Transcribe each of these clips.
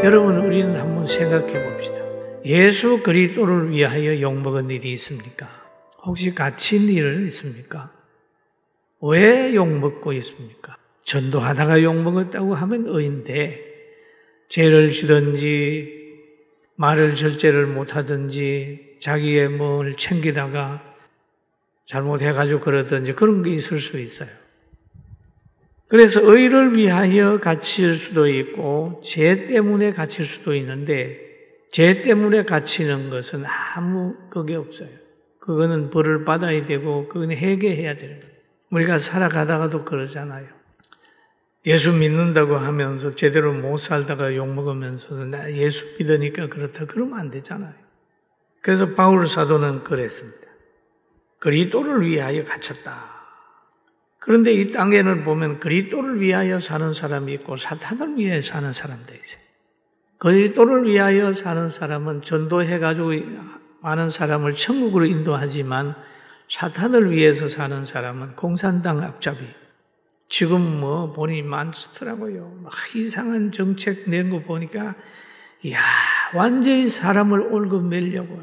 여러분, 우리는 한번 생각해 봅시다. 예수 그리스도를 위하여 욕먹은 일이 있습니까? 혹시 갇힌 일은 있습니까? 왜 욕먹고 있습니까? 전도하다가 욕먹었다고 하면 의인데, 죄를 지든지 말을 절제를 못하든지 자기의 뭘 챙기다가 잘못해가지고 그러든지 그런 게 있을 수 있어요. 그래서 의를 위하여 갇힐 수도 있고 죄 때문에 갇힐 수도 있는데, 죄 때문에 갇히는 것은 아무 그게 없어요. 그거는 벌을 받아야 되고 그거는 회개해야 되는 거예요. 우리가 살아가다가도 그러잖아요. 예수 믿는다고 하면서 제대로 못 살다가 욕먹으면서 나 예수 믿으니까 그렇다 그러면 안 되잖아요. 그래서 바울 사도는 그랬습니다. 그리스도를 위하여 갇혔다. 그런데 이 땅에는 보면 그리스도를 위하여 사는 사람이 있고 사탄을 위하여 사는 사람도 있어요. 그리스도를 위하여 사는 사람은 전도해가지고 많은 사람을 천국으로 인도하지만, 사탄을 위해서 사는 사람은 공산당 앞잡이, 지금 뭐 보니 많더라고요. 막 이상한 정책 낸 거 보니까 이야, 완전히 사람을 올고매려고.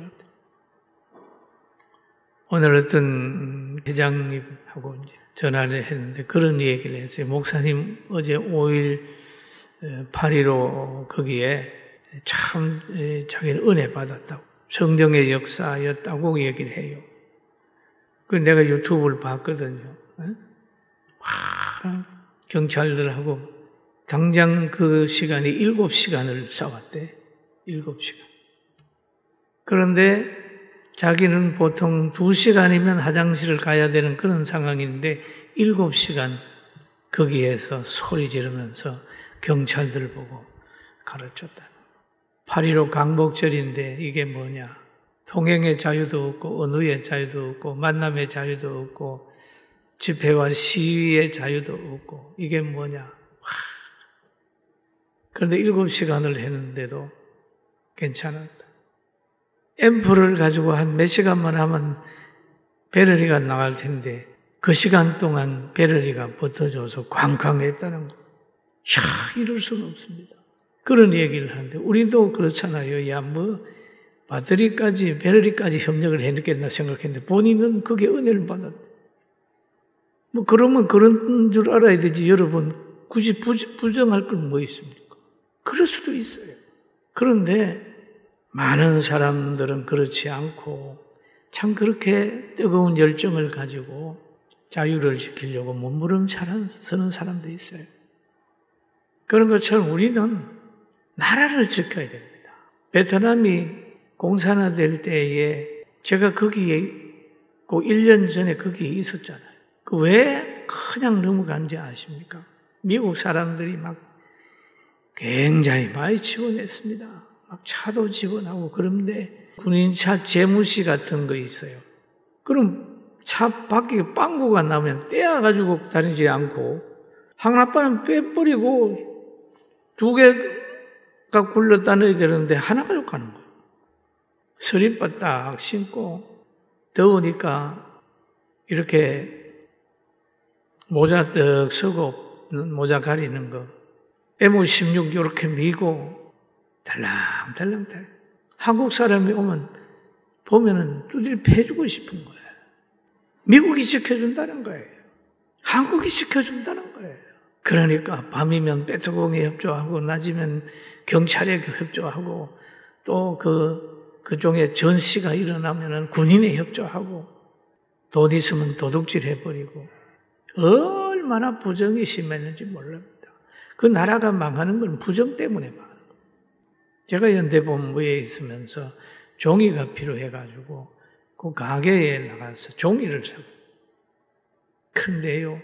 오늘 어떤 회장님하고 이제 전화를 했는데 그런 얘기를 했어요. 목사님 어제 5일 8.15 거기에 참 자기는 은혜 받았다고, 성령의 역사였다고 얘기를 해요. 그 내가 유튜브를 봤거든요. 경찰들하고 당장 그 시간이 7시간을 싸웠대. 7시간. 그런데 자기는 보통 2시간이면 화장실을 가야 되는 그런 상황인데 7시간 거기에서 소리 지르면서 경찰들을 보고 가르쳤다. 8.15 강복절인데 이게 뭐냐. 통행의 자유도 없고 언어의 자유도 없고 만남의 자유도 없고 집회와 시위의 자유도 없고 이게 뭐냐. 그런데 7시간을 했는데도 괜찮았다. 앰프를 가지고 한 몇 시간만 하면 배럴리가 나갈 텐데 그 시간 동안 배럴리가 버텨줘서 쾅쾅했다는 거. 이럴 수는 없습니다. 그런 얘기를 하는데 우리도 그렇잖아요. 야, 뭐 배럴리까지 협력을 해냈겠나 생각했는데 본인은 그게 은혜를 받았다. 뭐 그러면 그런 줄 알아야 되지. 여러분 굳이 부정할 건 뭐 있습니까? 그럴 수도 있어요. 그런데 많은 사람들은 그렇지 않고 참 그렇게 뜨거운 열정을 가지고 자유를 지키려고 몸부림쳐서는 사람도 있어요. 그런 것처럼 우리는 나라를 지켜야 됩니다. 베트남이 공산화될 때에 제가 거기에 그 1년 전에 거기에 있었잖아요. 그 왜 그냥 넘어간지 아십니까? 미국 사람들이 막 굉장히 많이 지원했습니다. 막 차도 지원하고. 그런데 군인차 재무시 같은 거 있어요. 그럼 차 밖에 빵꾸가 나면 떼어가지고 다니지 않고 하나빠는 빼버리고 2개가 굴러 다녀야 되는데 하나 가지고 가는 거예요. 서리바 딱 신고 더우니까 이렇게 모자 떡 서고 모자 가리는 거 M16 이렇게 미고 달랑달랑. 한국 사람이 보면은 두드려 패주고 싶은 거예요. 미국이 지켜준다는 거예요. 한국이 지켜준다는 거예요. 그러니까 밤이면 베트공에 협조하고 낮이면 경찰에 협조하고 또 그중에 전시가 일어나면은 군인에 협조하고 돈 있으면 도둑질 해버리고 얼마나 부정이 심했는지 모릅니다. 그 나라가 망하는 건 부정 때문에 망하는 거예요. 제가 연대본부에 있으면서 종이가 필요해가지고 그 가게에 나가서 종이를 사고 큰데요.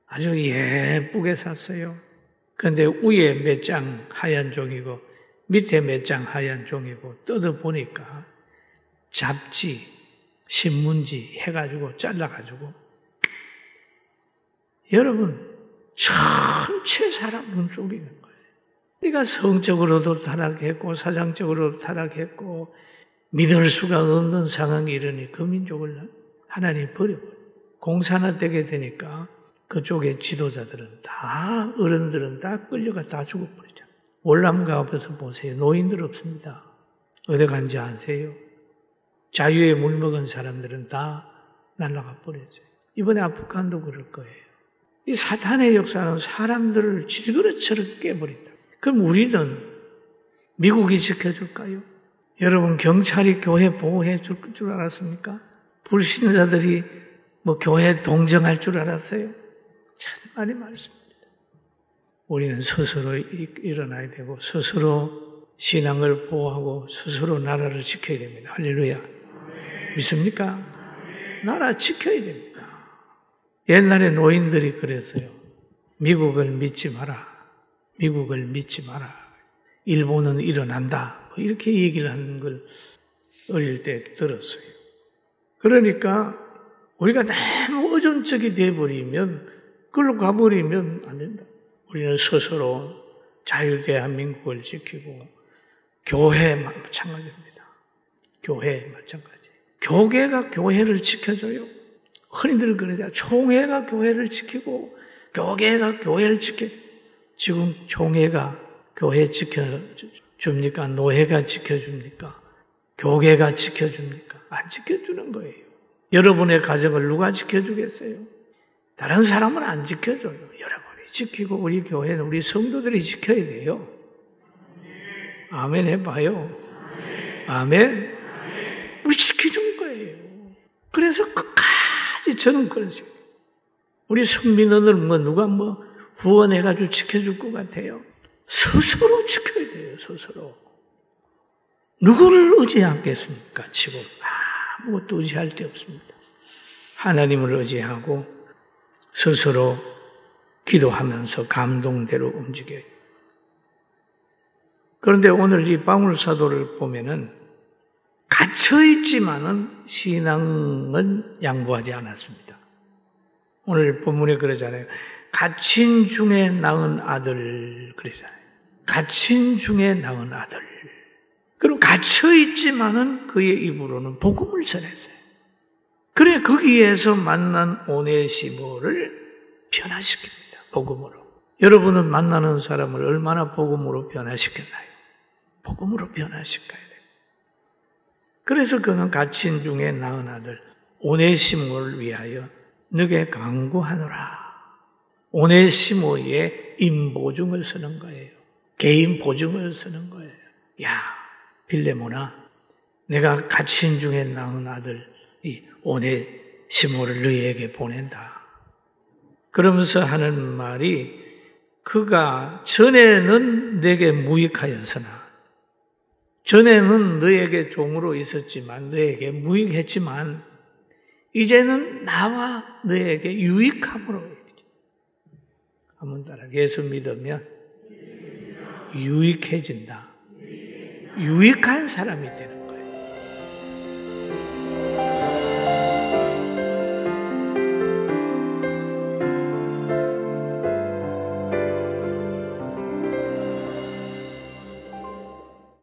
아주 예쁘게 샀어요. 근데 위에 몇 장 하얀 종이고 밑에 몇 장 하얀 종이고 뜯어보니까 잡지, 신문지 해가지고 잘라가지고 여러분 전체 사람 눈 속이는 거예요. 우리가 성적으로도 타락했고 사상적으로도 타락했고 믿을 수가 없는 상황이 이르니 그 민족을 하나님 버려버려요. 공산화 되게 되니까 그쪽의 지도자들은 다, 어른들은 다 끌려가 다 죽어버리죠. 월남 가봐서 보세요. 노인들 없습니다. 어디 간지 아세요? 자유에 물먹은 사람들은 다 날아가 버렸어요. 이번에 아프간도 그럴 거예요. 이 사탄의 역사는 사람들을 질그릇처럼 깨버린다. 그럼 우리는 미국이 지켜줄까요? 여러분 경찰이 교회 보호해 줄 알았습니까? 불신자들이 교회 동정할 줄 알았어요? 참말이 많습니다. 우리는 스스로 일어나야 되고 스스로 신앙을 보호하고 스스로 나라를 지켜야 됩니다. 할렐루야. 믿습니까? 나라 지켜야 됩니다. 옛날에 노인들이 그랬어요. 미국을 믿지 마라. 미국을 믿지 마라. 일본은 일어난다. 이렇게 얘기를 하는 걸 어릴 때 들었어요. 그러니까 우리가 너무 의존적이 돼버리면 그걸로 가버리면 안 된다. 우리는 스스로 자유대한민국을 지키고 교회 마찬가지입니다. 교회 마찬가지. 교계가 교회를 지켜줘요. 흔히들 그러죠. 총회가 교회를 지키고 교계가 교회를 지켜. 지금 총회가 교회 지켜줍니까? 노회가 지켜줍니까? 교계가 지켜줍니까? 안 지켜주는 거예요. 여러분의 가정을 누가 지켜주겠어요? 다른 사람은 안 지켜줘요. 여러분이 지키고 우리 교회는 우리 성도들이 지켜야 돼요. 아멘 해봐요. 아멘. 우리 지켜준 거예요. 그래서 끝까지 저는 그런 생각. 우리 성민원을 누가 후원해가지고 지켜줄 것 같아요? 스스로 지켜야 돼요. 스스로. 누구를 의지하겠습니까? 지금 아무것도 의지할 데 없습니다. 하나님을 의지하고 스스로 기도하면서 감동대로 움직여요. 그런데 오늘 이 바울 사도를 보면은 갇혀있지만은 신앙은 양보하지 않았습니다. 오늘 본문에 그러잖아요. 갇힌 중에 낳은 아들 그러잖아요. 갇힌 중에 낳은 아들. 그리고 갇혀있지만은 그의 입으로는 복음을 전했어요. 그래 거기에서 만난 오네시모를 변화시킵니다. 복음으로. 여러분은 만나는 사람을 얼마나 복음으로 변화시켰나요? 복음으로 변화시켜야 돼요. 그래서 그는 갇힌 중에 낳은 아들 오네시모를 위하여 너게 강구하노라. 오네시모의 임보증을 쓰는 거예요. 개인 보증을 쓰는 거예요. 야, 빌레몬아, 내가 갇힌 중에 낳은 아들 이 오네시모를 너희에게 보낸다. 그러면서 하는 말이 그가 전에는 내게 무익하였으나 전에는 너에게 종으로 있었지만 너에게 무익했지만 이제는 나와 너에게 유익함으로. 한번 따라 예수 믿으면 유익해진다. 유익한 사람이 되는 거예요.